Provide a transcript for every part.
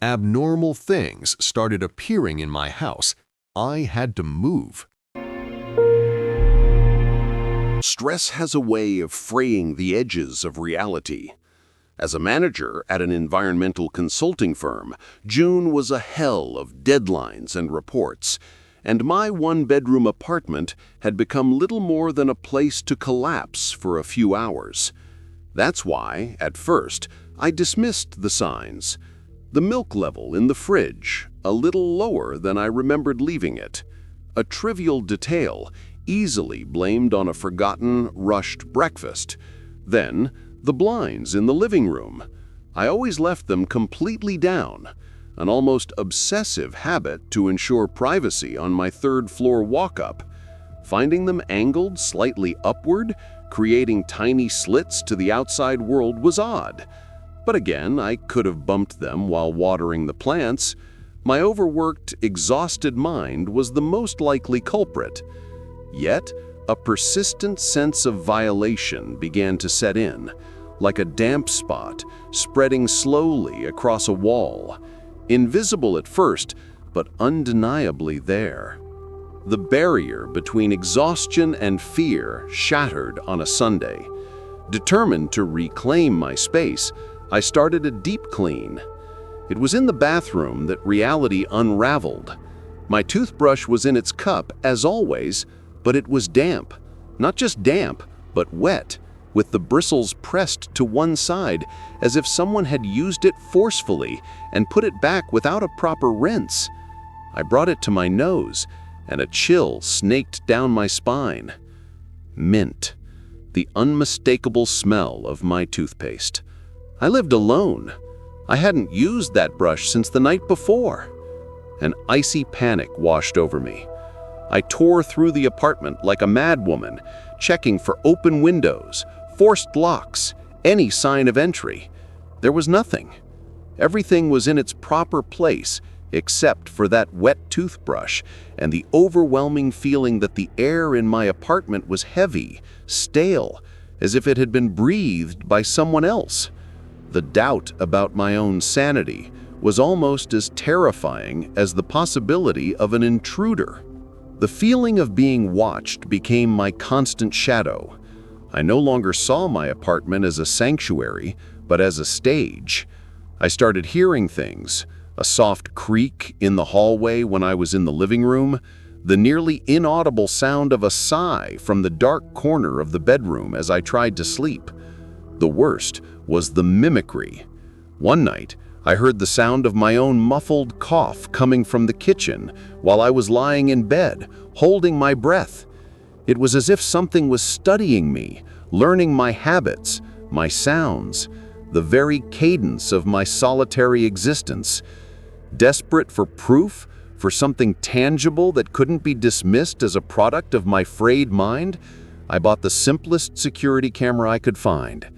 Abnormal things started appearing in my house. I had to move. Stress has a way of fraying the edges of reality. As a manager at an environmental consulting firm, June was a hell of deadlines and reports, and my one-bedroom apartment had become little more than a place to collapse for a few hours. That's why, at first, I dismissed the signs. The milk level in the fridge, a little lower than I remembered leaving it. A trivial detail, easily blamed on a forgotten, rushed breakfast. Then, the blinds in the living room. I always left them completely down, an almost obsessive habit to ensure privacy on my third-floor walk-up. Finding them angled slightly upward, creating tiny slits to the outside world was odd. But again, I could have bumped them while watering the plants. My overworked, exhausted mind was the most likely culprit. Yet, a persistent sense of violation began to set in, like a damp spot spreading slowly across a wall, invisible at first, but undeniably there. The barrier between exhaustion and fear shattered on a Sunday. Determined to reclaim my space, I started a deep clean. It was in the bathroom that reality unraveled. My toothbrush was in its cup, as always, but it was damp. Not just damp, but wet, with the bristles pressed to one side, as if someone had used it forcefully and put it back without a proper rinse. I brought it to my nose, and a chill snaked down my spine. Mint, the unmistakable smell of my toothpaste. I lived alone. I hadn't used that brush since the night before. An icy panic washed over me. I tore through the apartment like a madwoman, checking for open windows, forced locks, any sign of entry. There was nothing. Everything was in its proper place, except for that wet toothbrush and the overwhelming feeling that the air in my apartment was heavy, stale, as if it had been breathed by someone else. The doubt about my own sanity was almost as terrifying as the possibility of an intruder. The feeling of being watched became my constant shadow. I no longer saw my apartment as a sanctuary, but as a stage. I started hearing things, a soft creak in the hallway when I was in the living room, the nearly inaudible sound of a sigh from the dark corner of the bedroom as I tried to sleep. The worst was the mimicry. One night, I heard the sound of my own muffled cough coming from the kitchen while I was lying in bed, holding my breath. It was as if something was studying me, learning my habits, my sounds, the very cadence of my solitary existence. Desperate for proof, for something tangible that couldn't be dismissed as a product of my frayed mind, I bought the simplest security camera I could find.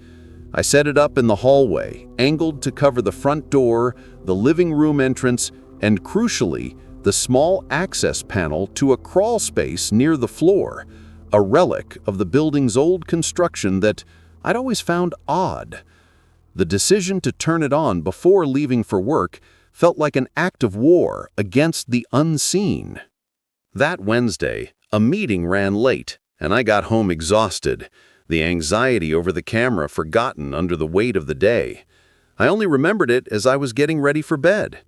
I set it up in the hallway, angled to cover the front door, the living room entrance, and crucially, the small access panel to a crawl space near the floor, a relic of the building's old construction that I'd always found odd. The decision to turn it on before leaving for work felt like an act of war against the unseen. That Wednesday, a meeting ran late, and I got home exhausted, the anxiety over the camera forgotten under the weight of the day. I only remembered it as I was getting ready for bed.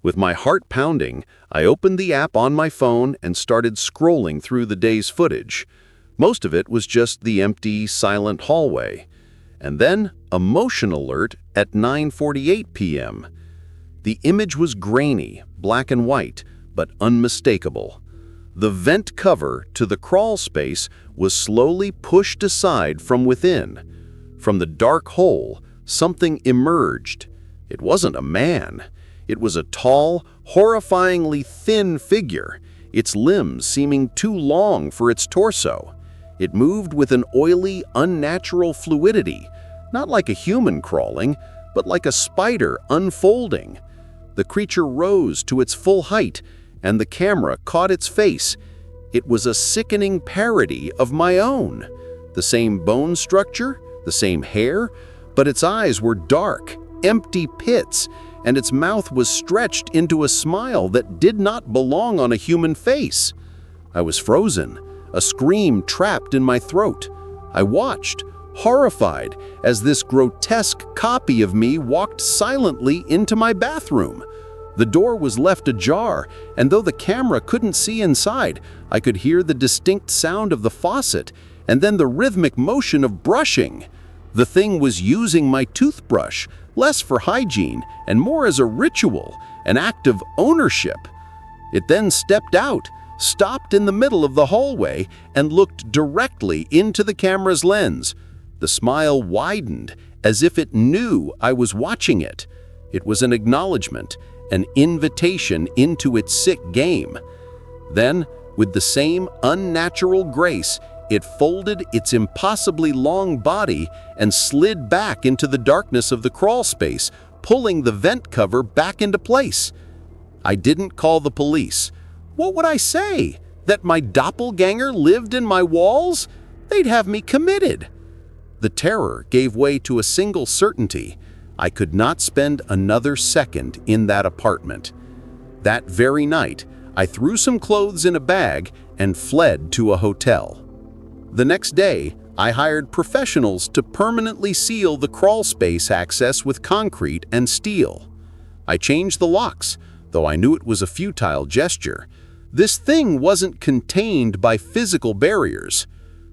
With my heart pounding, I opened the app on my phone and started scrolling through the day's footage. Most of it was just the empty, silent hallway. And then a motion alert at 9:48 p.m. The image was grainy, black and white, but unmistakable. The vent cover to the crawl space was slowly pushed aside from within. From the dark hole, something emerged. It wasn't a man. It was a tall, horrifyingly thin figure, its limbs seeming too long for its torso. It moved with an oily, unnatural fluidity, not like a human crawling, but like a spider unfolding. The creature rose to its full height, and the camera caught its face. It was a sickening parody of my own. The same bone structure, the same hair, but its eyes were dark, empty pits, and its mouth was stretched into a smile that did not belong on a human face. I was frozen, a scream trapped in my throat. I watched, horrified, as this grotesque copy of me walked silently into my bathroom. The door was left ajar, and though the camera couldn't see inside, I could hear the distinct sound of the faucet and then the rhythmic motion of brushing. The thing was using my toothbrush, less for hygiene and more as a ritual, an act of ownership. It then stepped out, stopped in the middle of the hallway, and looked directly into the camera's lens. The smile widened, as if it knew I was watching it. It was an acknowledgement, an invitation into its sick game. Then, with the same unnatural grace, it folded its impossibly long body and slid back into the darkness of the crawl space, pulling the vent cover back into place. I didn't call the police. What would I say? That my doppelganger lived in my walls? They'd have me committed. The terror gave way to a single certainty. I could not spend another second in that apartment. That very night, I threw some clothes in a bag and fled to a hotel. The next day, I hired professionals to permanently seal the crawl space access with concrete and steel. I changed the locks, though I knew it was a futile gesture. This thing wasn't contained by physical barriers.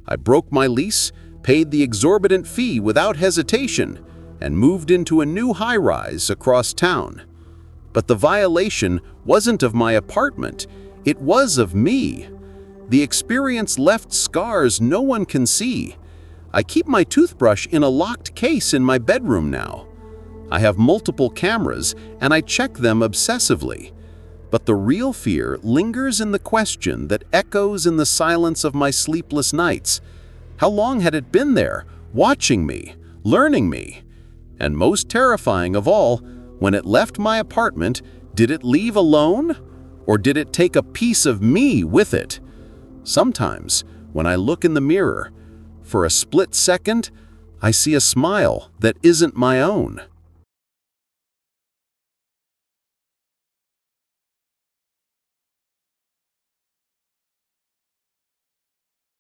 I broke my lease, paid the exorbitant fee without hesitation, and moved into a new high-rise across town. But the violation wasn't of my apartment, it was of me. The experience left scars no one can see. I keep my toothbrush in a locked case in my bedroom now. I have multiple cameras, and I check them obsessively. But the real fear lingers in the question that echoes in the silence of my sleepless nights. How long had it been there, watching me, learning me? And most terrifying of all, when it left my apartment, did it leave alone? Or did it take a piece of me with it? Sometimes, when I look in the mirror, for a split second, I see a smile that isn't my own.